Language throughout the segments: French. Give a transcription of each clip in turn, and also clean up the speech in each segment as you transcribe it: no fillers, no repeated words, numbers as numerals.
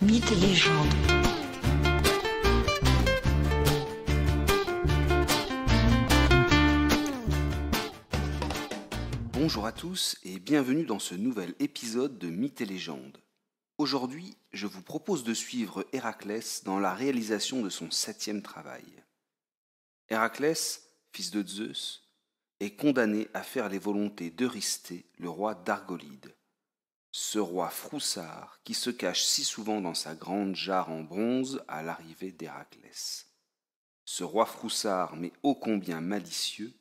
Mythes et légendes. Bonjour à tous et bienvenue dans ce nouvel épisode de Mythes et légendes. Aujourd'hui, je vous propose de suivre Héraclès dans la réalisation de son 7e travail. Héraclès, fils de Zeus, est condamné à faire les volontés d'Eurysthée, le roi d'Argolide. Ce roi froussard qui se cache si souvent dans sa grande jarre en bronze à l'arrivée d'Héraclès. Ce roi froussard, mais ô combien malicieux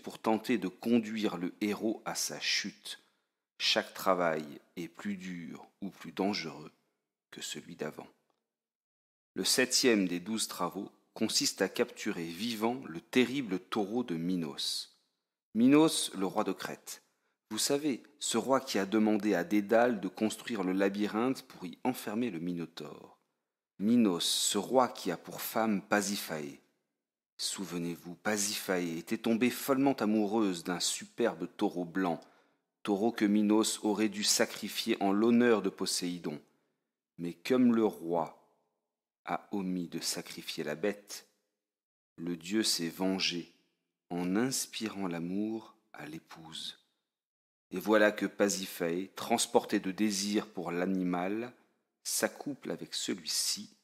pour tenter de conduire le héros à sa chute. Chaque travail est plus dur ou plus dangereux que celui d'avant. Le 7e des 12 travaux consiste à capturer vivant le terrible taureau de Minos. Minos, le roi de Crète. Vous savez, ce roi qui a demandé à Dédale de construire le labyrinthe pour y enfermer le Minotaure. Minos, ce roi qui a pour femme Pasiphaë. Souvenez-vous, Pasiphaë était tombée follement amoureuse d'un superbe taureau blanc, taureau que Minos aurait dû sacrifier en l'honneur de Poséidon. Mais comme le roi a omis de sacrifier la bête, le dieu s'est vengé en inspirant l'amour à l'épouse. Et voilà que Pasiphaë, transportée de désir pour l'animal, s'accouple avec celui-ci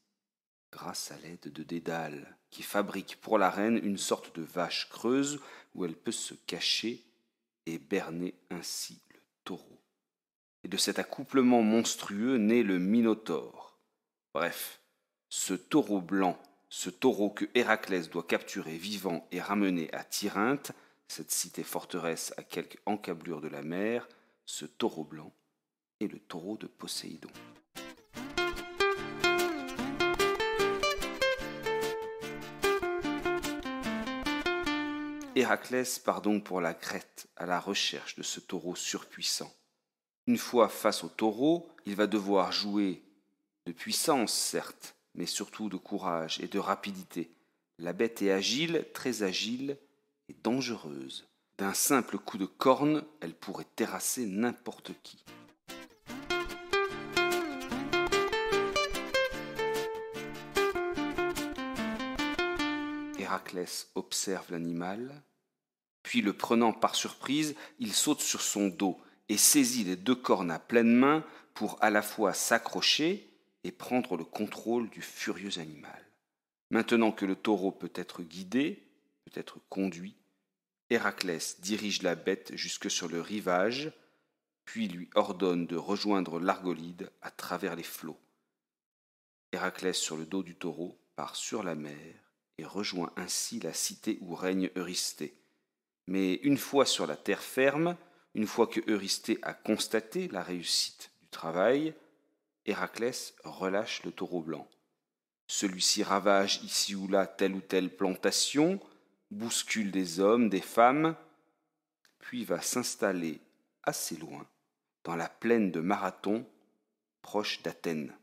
grâce à l'aide de Dédale, qui fabrique pour la reine une sorte de vache creuse où elle peut se cacher et berner ainsi le taureau. Et de cet accouplement monstrueux naît le Minotaure. Bref, ce taureau blanc, ce taureau que Héraclès doit capturer vivant et ramener à Tirynthe, cette cité-forteresse à quelques encablures de la mer, ce taureau blanc est le taureau de Poséidon. Héraclès part donc pour la Crète à la recherche de ce taureau surpuissant. Une fois face au taureau, il va devoir jouer de puissance, certes, mais surtout de courage et de rapidité. La bête est agile, très agile et dangereuse. D'un simple coup de corne, elle pourrait terrasser n'importe qui. Héraclès observe l'animal, puis le prenant par surprise, il saute sur son dos et saisit les 2 cornes à pleine main pour à la fois s'accrocher et prendre le contrôle du furieux animal. Maintenant que le taureau peut être guidé, peut être conduit, Héraclès dirige la bête jusque sur le rivage, puis lui ordonne de rejoindre l'Argolide à travers les flots. Héraclès, sur le dos du taureau, part sur la mer et rejoint ainsi la cité où règne Eurysthée. Mais une fois sur la terre ferme, une fois que Eurysthée a constaté la réussite du travail, Héraclès relâche le taureau blanc. Celui-ci ravage ici ou là telle ou telle plantation, bouscule des hommes, des femmes, puis va s'installer assez loin, dans la plaine de Marathon, proche d'Athènes.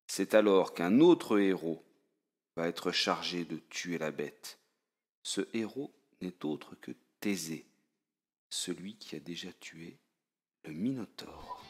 C'est alors qu'un autre héros va être chargé de tuer la bête. Ce héros n'est autre que Thésée, celui qui a déjà tué le Minotaure.